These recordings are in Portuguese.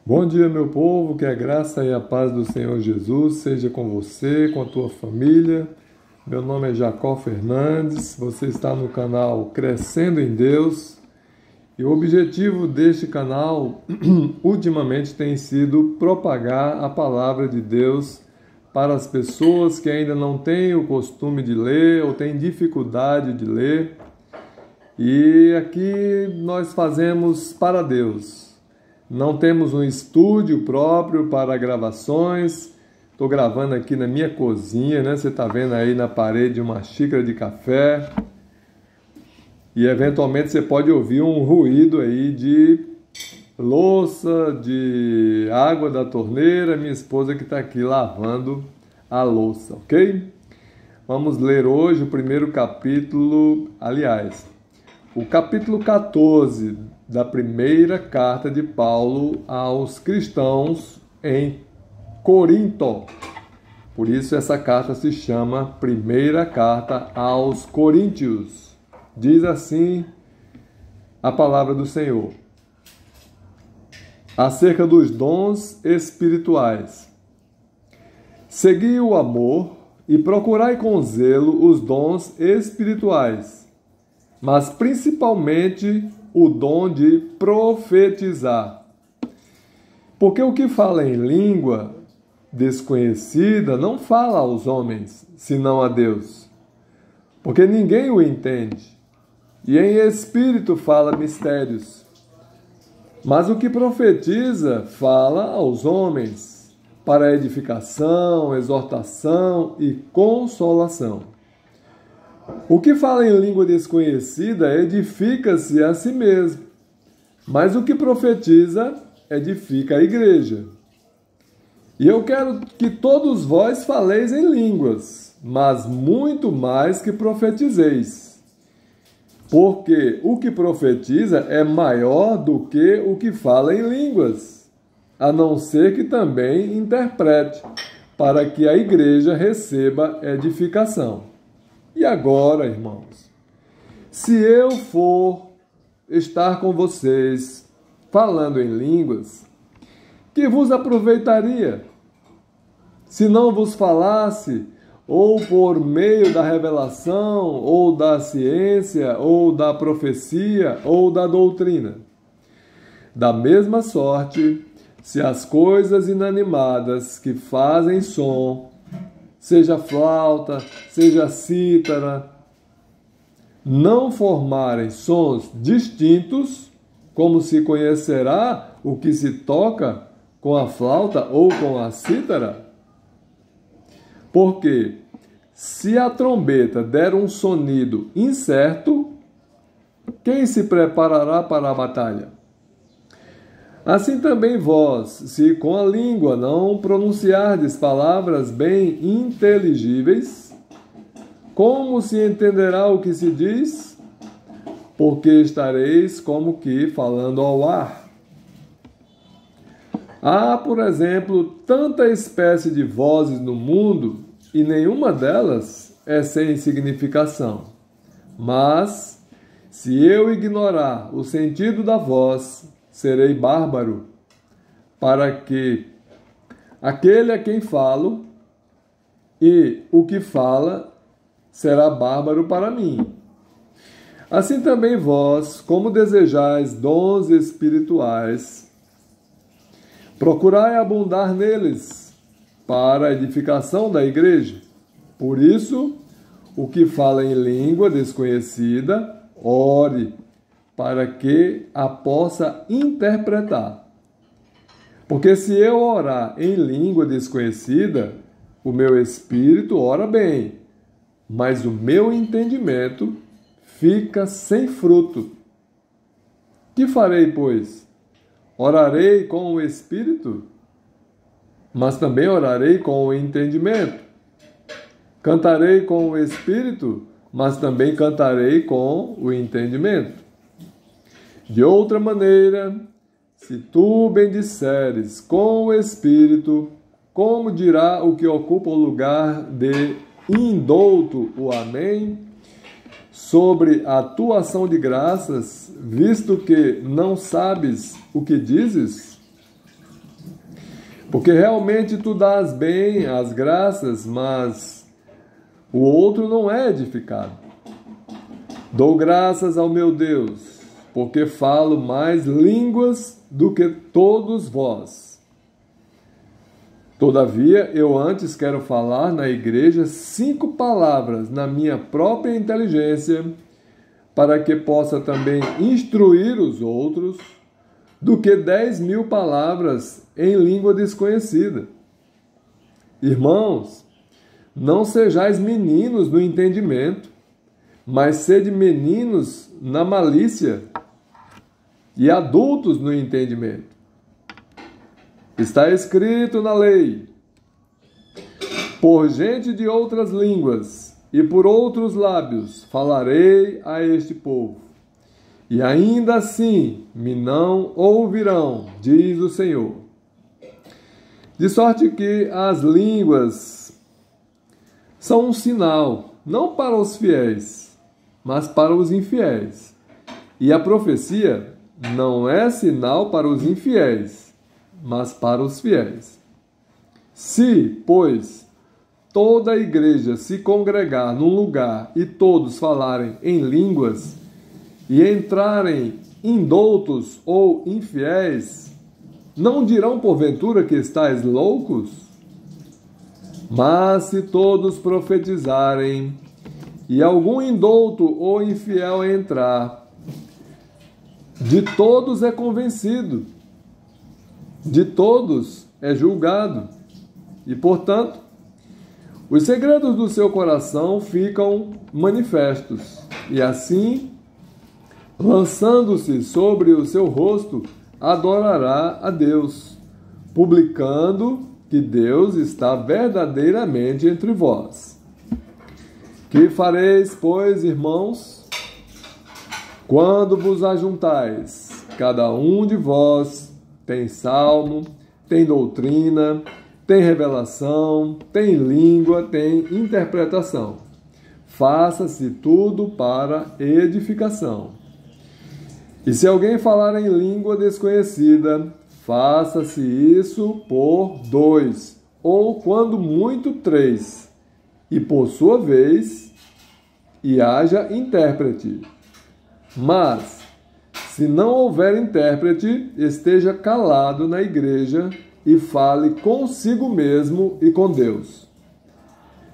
Bom dia, meu povo, que a graça e a paz do Senhor Jesus seja com você, com a tua família. Meu nome é Jacó Fernandes, você está no canal Crescendo em Deus e o objetivo deste canal ultimamente tem sido propagar a palavra de Deus para as pessoas que ainda não têm o costume de ler ou têm dificuldade de ler. E aqui nós fazemos para Deus. Não temos um estúdio próprio para gravações. Estou gravando aqui na minha cozinha, né? Você está vendo aí na parede uma xícara de café. E eventualmente você pode ouvir um ruído aí de louça, de água da torneira. Minha esposa que está aqui lavando a louça, ok? Vamos ler hoje o primeiro capítulo, o capítulo 14 da primeira carta de Paulo aos cristãos em Corinto. Por isso essa carta se chama Primeira Carta aos Coríntios. Diz assim a palavra do Senhor. Acerca dos dons espirituais. Segui o amor e procurai com zelo os dons espirituais, mas principalmente o dom de profetizar. Porque o que fala em língua desconhecida não fala aos homens, senão a Deus. Porque ninguém o entende, e em espírito fala mistérios. Mas o que profetiza fala aos homens, para edificação, exortação e consolação. O que fala em língua desconhecida edifica-se a si mesmo, mas o que profetiza edifica a igreja. E eu quero que todos vós faleis em línguas, mas muito mais que profetizeis. Porque o que profetiza é maior do que o que fala em línguas, a não ser que também interprete, para que a igreja receba edificação. E agora, irmãos, se eu for estar com vocês falando em línguas, que vos aproveitaria? Se não vos falasse, ou por meio da revelação, ou da ciência, ou da profecia, ou da doutrina. Da mesma sorte, se as coisas inanimadas que fazem som, seja flauta, seja cítara, não formarem sons distintos, como se conhecerá o que se toca com a flauta ou com a cítara? Porque se a trombeta der um sonido incerto, quem se preparará para a batalha? Assim também vós, se com a língua não pronunciardes palavras bem inteligíveis, como se entenderá o que se diz? Porque estareis como que falando ao ar. Há, por exemplo, tanta espécie de vozes no mundo, e nenhuma delas é sem significação. Mas, se eu ignorar o sentido da voz, serei bárbaro, para que aquele a quem falo e o que fala será bárbaro para mim. Assim também vós, como desejais dons espirituais, procurai abundar neles para a edificação da igreja. Por isso, o que fala em língua desconhecida, ore, para que a possa interpretar. Porque se eu orar em língua desconhecida, o meu espírito ora bem, mas o meu entendimento fica sem fruto. Que farei, pois? Orarei com o espírito, mas também orarei com o entendimento. Cantarei com o espírito, mas também cantarei com o entendimento. De outra maneira, se tu bendisseres com o Espírito, como dirá o que ocupa o lugar de indouto o Amém? Sobre a tua ação de graças, visto que não sabes o que dizes? Porque realmente tu dás bem as graças, mas o outro não é edificado. Dou graças ao meu Deus, porque falo mais línguas do que todos vós. Todavia, eu antes quero falar na igreja 5 palavras na minha própria inteligência, para que possa também instruir os outros, do que 10.000 palavras em língua desconhecida. Irmãos, não sejais meninos no entendimento, mas sede meninos na malícia e adultos no entendimento. Está escrito na lei: por gente de outras línguas e por outros lábios falarei a este povo, e ainda assim me não ouvirão, diz o Senhor. De sorte que as línguas são um sinal, não para os fiéis, mas para os infiéis. E a profecia não é sinal para os infiéis, mas para os fiéis. Se, pois, toda a igreja se congregar num lugar e todos falarem em línguas, e entrarem indoutos ou infiéis, não dirão porventura que estáis loucos? Mas se todos profetizarem, e algum indouto ou infiel entrar, de todos é convencido, de todos é julgado, e, portanto, os segredos do seu coração ficam manifestos, e assim, lançando-se sobre o seu rosto, adorará a Deus, publicando que Deus está verdadeiramente entre vós. Que fareis, pois, irmãos, quando vos ajuntais? Cada um de vós tem salmo, tem doutrina, tem revelação, tem língua, tem interpretação. Faça-se tudo para edificação. E se alguém falar em língua desconhecida, faça-se isso por 2, ou quando muito 3, e por sua vez, e haja intérprete. Mas, se não houver intérprete, esteja calado na igreja e fale consigo mesmo e com Deus.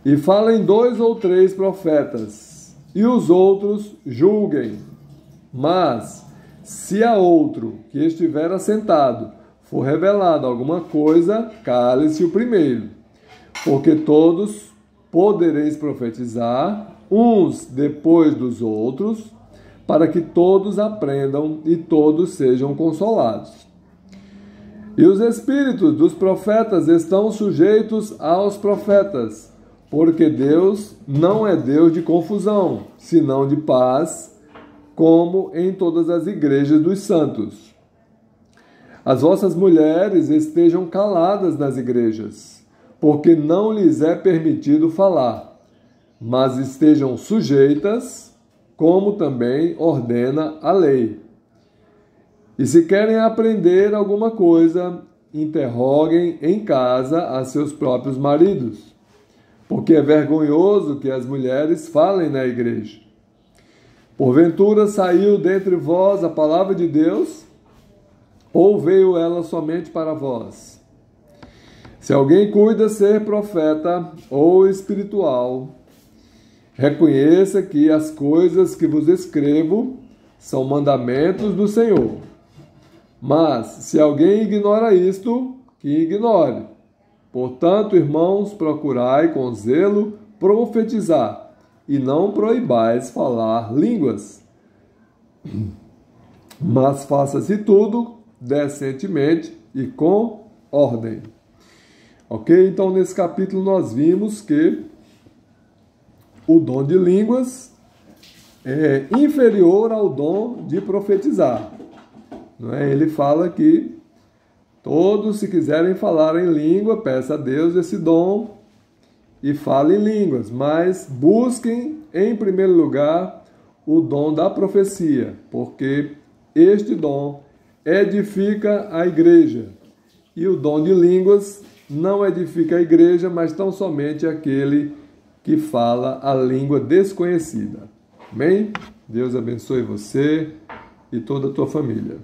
E falem 2 ou 3 profetas, e os outros julguem. Mas, se a outro que estiver assentado for revelado alguma coisa, cale-se o primeiro, porque todos podereis profetizar, uns depois dos outros, para que todos aprendam e todos sejam consolados. E os espíritos dos profetas estão sujeitos aos profetas, porque Deus não é Deus de confusão, senão de paz, como em todas as igrejas dos santos. As vossas mulheres estejam caladas nas igrejas, porque não lhes é permitido falar, mas estejam sujeitas, como também ordena a lei. E se querem aprender alguma coisa, interroguem em casa a seus próprios maridos, porque é vergonhoso que as mulheres falem na igreja. Porventura saiu dentre vós a palavra de Deus, ou veio ela somente para vós? Se alguém cuida ser profeta ou espiritual, reconheça que as coisas que vos escrevo são mandamentos do Senhor. Mas, se alguém ignora isto, que ignore. Portanto, irmãos, procurai com zelo profetizar, e não proibais falar línguas. Mas faça-se tudo decentemente e com ordem. Ok? Então, nesse capítulo nós vimos que o dom de línguas é inferior ao dom de profetizar. Não é? Ele fala que todos, se quiserem falar em língua, peça a Deus esse dom e fale em línguas, mas busquem em primeiro lugar o dom da profecia, porque este dom edifica a igreja E o dom de línguas não edifica a igreja, mas tão somente aquele que fala a língua desconhecida. Amém? Deus abençoe você e toda a tua família.